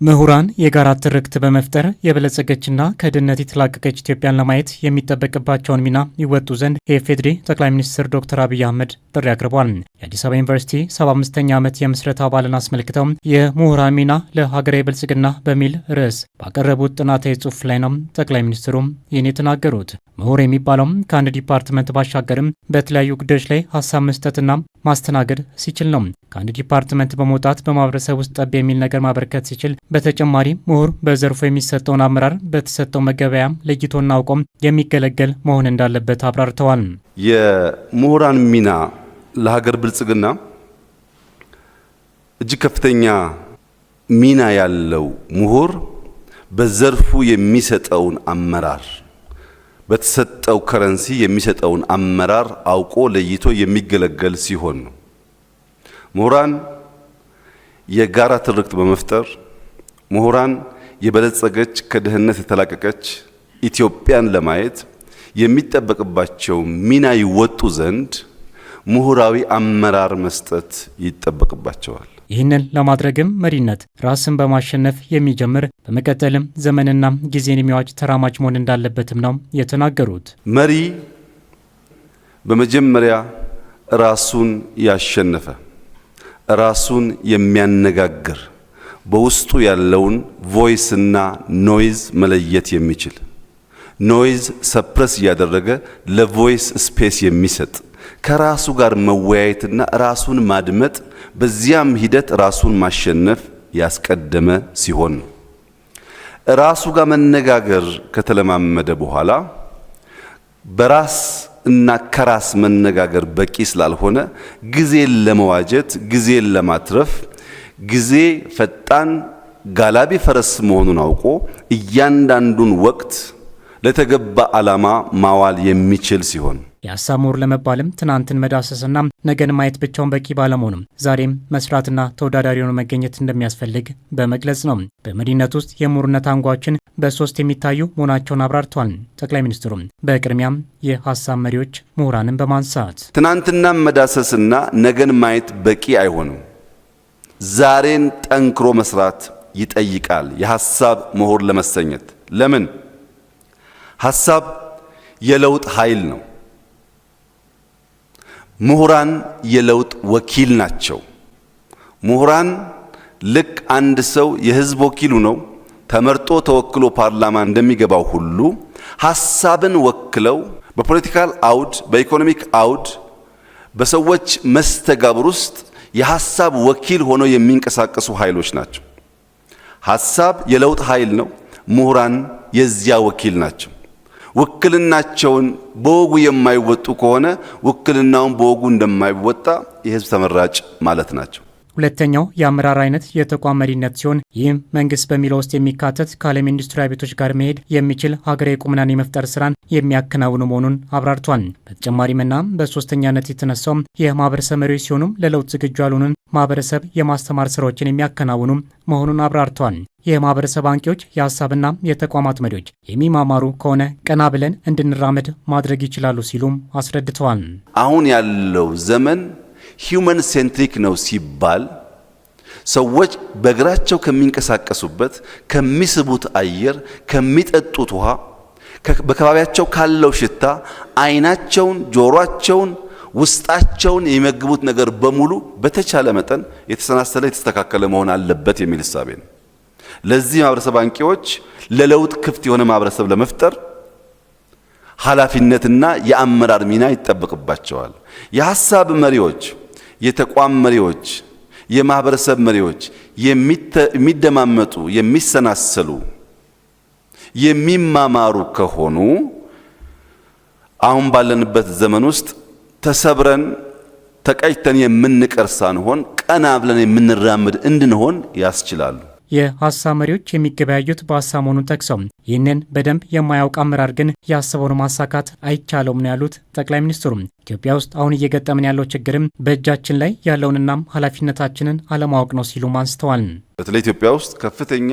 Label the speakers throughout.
Speaker 1: ምሁራን የጋራ ትርክት በመፍጠር የበለጸገችና ከድህነት የተላቀቀች ኢትዮጵያን ለማየት የሚጠበቅባቸውን ሚና ይወጡ ዘንድ የኢፌዴሪ ጠቅላይ ሚኒስትር ዶክተር አብይ አህመድ ጥሪ አቅርቧል። የአዲስ አበባ ዩኒቨርሲቲ 75ኛ ዓመት የምስረታ በዓልን አስመልክተው የምሁራን ሚና ለሀገራዊ ብልጽግና በሚል ርዕስ ባቀረቡት ጥናታዊ ጽሑፍ ላይ ነው ጠቅላይ ሚኒስትሩም ይህን የተናገሩት። ምሁር የሚባለው ከአንድ ዲፓርትመንት ባሻገርም በተለያዩ ጉዳዮች ላይ ሀሳብ መስጠትና ማስተናገድ ሲችል ነው። ከአንድ ዲፓርትመንት በመውጣት በማህበረሰብ ውስጥ ጠብ የሚል ነገር ማበረከት ሲችል፣ በተጨማሪ ምሁር በዘርፉ የሚሰጠውን አመራር በተሰጠው መገበያም ለይቶና አውቆም የሚገለገል መሆን እንዳለበት አብራርተዋል።
Speaker 2: የምሁራን ሚና ለሀገር ብልጽግና እጅግ ከፍተኛ ሚና ያለው ምሁር በዘርፉ የሚሰጠውን አመራር በተሰጠው ከረንሲ የሚሰጠውን አመራር አውቆ ለይቶ የሚገለገል ሲሆን ነው። ምሁራን የጋራ ትርክት በመፍጠር ምሁራን የበለጸገች ከድህነት የተላቀቀች ኢትዮጵያን ለማየት የሚጠበቅባቸው ሚና ይወጡ ዘንድ ምሁራዊ አመራር መስጠት ይጠበቅባቸዋል።
Speaker 1: ይህንን ለማድረግም መሪነት ራስን በማሸነፍ የሚጀምር በመቀጠልም ዘመንና ጊዜን የሚዋጅ ተራማጅ መሆን እንዳለበትም ነው የተናገሩት።
Speaker 2: መሪ በመጀመሪያ ራሱን ያሸነፈ፣ ራሱን የሚያነጋግር፣ በውስጡ ያለውን ቮይስ እና ኖይዝ መለየት የሚችል፣ ኖይዝ ሰፕረስ እያደረገ ለቮይስ ስፔስ የሚሰጥ፣ ከራሱ ጋር መወያየትና ራሱን ማድመጥ፣ በዚያም ሂደት ራሱን ማሸነፍ ያስቀደመ ሲሆን ነው። ራሱ ጋር መነጋገር ከተለማመደ በኋላ በራስ እና ከራስ መነጋገር በቂ ስላልሆነ ጊዜን ለመዋጀት፣ ጊዜን ለማትረፍ፣ ጊዜ ፈጣን ጋላቢ ፈረስ መሆኑን አውቆ እያንዳንዱን ወቅት ለተገባ ዓላማ ማዋል የሚችል ሲሆን
Speaker 1: የሀሳብ ምሁር ለመባልም ትናንትን መዳሰስና ነገን ማየት ብቻውን በቂ ባለመሆኑም ዛሬም መስራትና ተወዳዳሪ ሆኖ መገኘት እንደሚያስፈልግ በመግለጽ ነው። በመሪነት ውስጥ የምሁርነት አንጓዎችን በሶስት የሚታዩ መሆናቸውን አብራርተዋል። ጠቅላይ ሚኒስትሩም በቅድሚያም የሀሳብ መሪዎች ምሁራንን በማንሳት
Speaker 2: ትናንትና መዳሰስና ነገን ማየት በቂ አይሆንም። ዛሬን ጠንክሮ መስራት ይጠይቃል የሀሳብ ምሁር ለመሰኘት። ለምን? ሀሳብ የለውጥ ኃይል ነው። ምሁራን የለውጥ ወኪል ናቸው። ምሁራን ልክ አንድ ሰው የህዝብ ወኪሉ ነው ተመርጦ ተወክሎ ፓርላማ እንደሚገባው ሁሉ ሀሳብን ወክለው በፖለቲካል አውድ፣ በኢኮኖሚክ አውድ፣ በሰዎች መስተጋብር ውስጥ የሀሳብ ወኪል ሆነው የሚንቀሳቀሱ ኃይሎች ናቸው። ሀሳብ የለውጥ ኃይል ነው። ምሁራን የዚያ ወኪል ናቸው። ውክልናቸውን በወጉ የማይወጡ ከሆነ ውክልናውን በወጉ እንደማይወጣ የህዝብ ተመራጭ ማለት ናቸው።
Speaker 1: ሁለተኛው የአመራር አይነት የተቋም መሪነት ሲሆን ይህም መንግስት በሚለው ውስጥ የሚካተት ከዓለም ኢንዱስትሪ ቤቶች ጋር መሄድ የሚችል ሀገራዊ ቁመናን የመፍጠር ስራን የሚያከናውኑ መሆኑን አብራርቷል። በተጨማሪምና በሶስተኛነት የተነሳው የማህበረሰብ መሪዎች ሲሆኑም ለለውጥ ዝግጁ ያልሆኑን ማህበረሰብ የማስተማር ስራዎችን የሚያከናውኑ መሆኑን አብራርቷል። የማህበረሰብ አንቂዎች፣ የሀሳብና የተቋማት መሪዎች የሚማማሩ ከሆነ ቀና ብለን እንድንራመድ ማድረግ ይችላሉ ሲሉም አስረድተዋል።
Speaker 2: አሁን ያለው ዘመን ሂውመን ሴንትሪክ ነው ሲባል ሰዎች በእግራቸው ከሚንቀሳቀሱበት፣ ከሚስቡት አየር፣ ከሚጠጡት ውሃ፣ በከባቢያቸው ካለው ሽታ አይናቸውን፣ ጆሮአቸውን፣ ውስጣቸውን የሚመግቡት ነገር በሙሉ በተቻለ መጠን የተሰናሰለ የተስተካከለ መሆን አለበት የሚል ሐሳብ ነው። ለዚህ ማህበረሰብ አንቂዎች ለለውጥ ክፍት የሆነ ማህበረሰብ ለመፍጠር ኃላፊነትና የአመራር ሚና ይጠበቅባቸዋል። የሐሳብ መሪዎች፣ የተቋም መሪዎች፣ የማህበረሰብ መሪዎች የሚደማመጡ፣ የሚሰናሰሉ፣ የሚማማሩ ከሆኑ አሁን ባለንበት ዘመን ውስጥ ተሰብረን ተቀጭተን የምንቀር ሳንሆን ቀና ብለን የምንራመድ እንድንሆን ያስችላሉ።
Speaker 1: የሀሳብ መሪዎች የሚገበያዩት በሀሳብ መሆኑን ጠቅሰው ይህንን በደንብ የማያውቅ አመራር ግን ያሰበውን ማሳካት አይቻለውም ነው ያሉት ጠቅላይ ሚኒስትሩም ኢትዮጵያ ውስጥ አሁን እየገጠመን ያለው ችግርም በእጃችን ላይ ያለውንና ኃላፊነታችንን አለማወቅ ነው ሲሉም አንስተዋል።
Speaker 2: በተለይ ኢትዮጵያ ውስጥ ከፍተኛ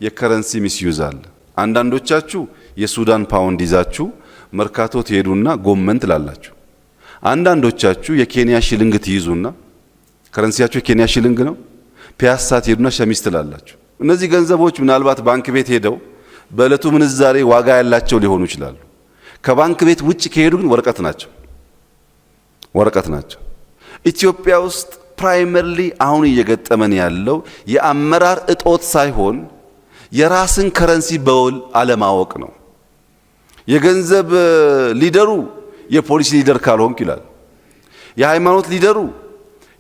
Speaker 2: የከረንሲ ሚስዩዝ አለ። አንዳንዶቻችሁ የሱዳን ፓውንድ ይዛችሁ መርካቶ ትሄዱና ጎመን ትላላችሁ። አንዳንዶቻችሁ የኬንያ ሽልንግ ትይዙና ከረንሲያችሁ የኬንያ ሽልንግ ነው ፒያሳ ትሄዱና ሸሚዝ ትላላችሁ። እነዚህ ገንዘቦች ምናልባት ባንክ ቤት ሄደው በዕለቱ ምንዛሬ ዋጋ ያላቸው ሊሆኑ ይችላሉ። ከባንክ ቤት ውጭ ከሄዱ ግን ወረቀት ናቸው። ኢትዮጵያ ውስጥ ፕራይመርሊ አሁን እየገጠመን ያለው የአመራር እጦት ሳይሆን የራስን ከረንሲ በውል አለማወቅ ነው። የገንዘብ ሊደሩ የፖሊስ ሊደር ካልሆንክ ይላል። የሃይማኖት ሊደሩ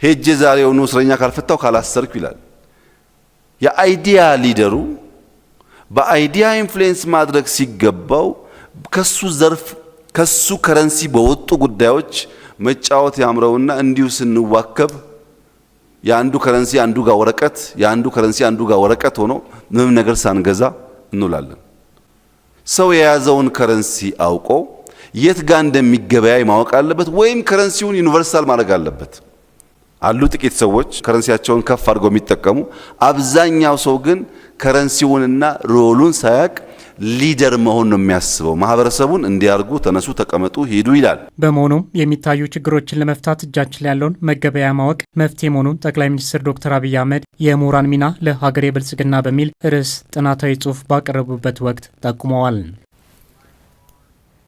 Speaker 2: ሄጄ ዛሬውኑ እስረኛ ካልፈታው ካላሰርኩ ይላል። የአይዲያ ሊደሩ በአይዲያ ኢንፍሉዌንስ ማድረግ ሲገባው ከሱ ከረንሲ በወጡ ጉዳዮች መጫወት ያምረውና እንዲሁ ስንዋከብ የአንዱ ከረንሲ አንዱ ጋር ወረቀት የአንዱ ከረንሲ አንዱ ጋር ወረቀት ሆኖ ምንም ነገር ሳንገዛ እንውላለን። ሰው የያዘውን ከረንሲ አውቆ የት ጋር እንደሚገበያይ ማወቅ አለበት፣ ወይም ከረንሲውን ዩኒቨርሳል ማድረግ አለበት። አሉ ጥቂት ሰዎች ከረንሲያቸውን ከፍ አድርገው የሚጠቀሙ፣ አብዛኛው ሰው ግን ከረንሲውንና ሮሉን ሳያቅ ሊደር መሆን ነው የሚያስበው። ማህበረሰቡን እንዲያርጉ ተነሱ፣ ተቀመጡ፣ ሂዱ ይላል።
Speaker 1: በመሆኑም የሚታዩ ችግሮችን ለመፍታት እጃችን ላይ ያለውን መገበያ ማወቅ መፍትሄ መሆኑን ጠቅላይ ሚኒስትር ዶክተር አብይ አህመድ የምሁራን ሚና ለሀገሬ ብልጽግና በሚል ርዕስ ጥናታዊ ጽሑፍ ባቀረቡበት ወቅት ጠቁመዋል።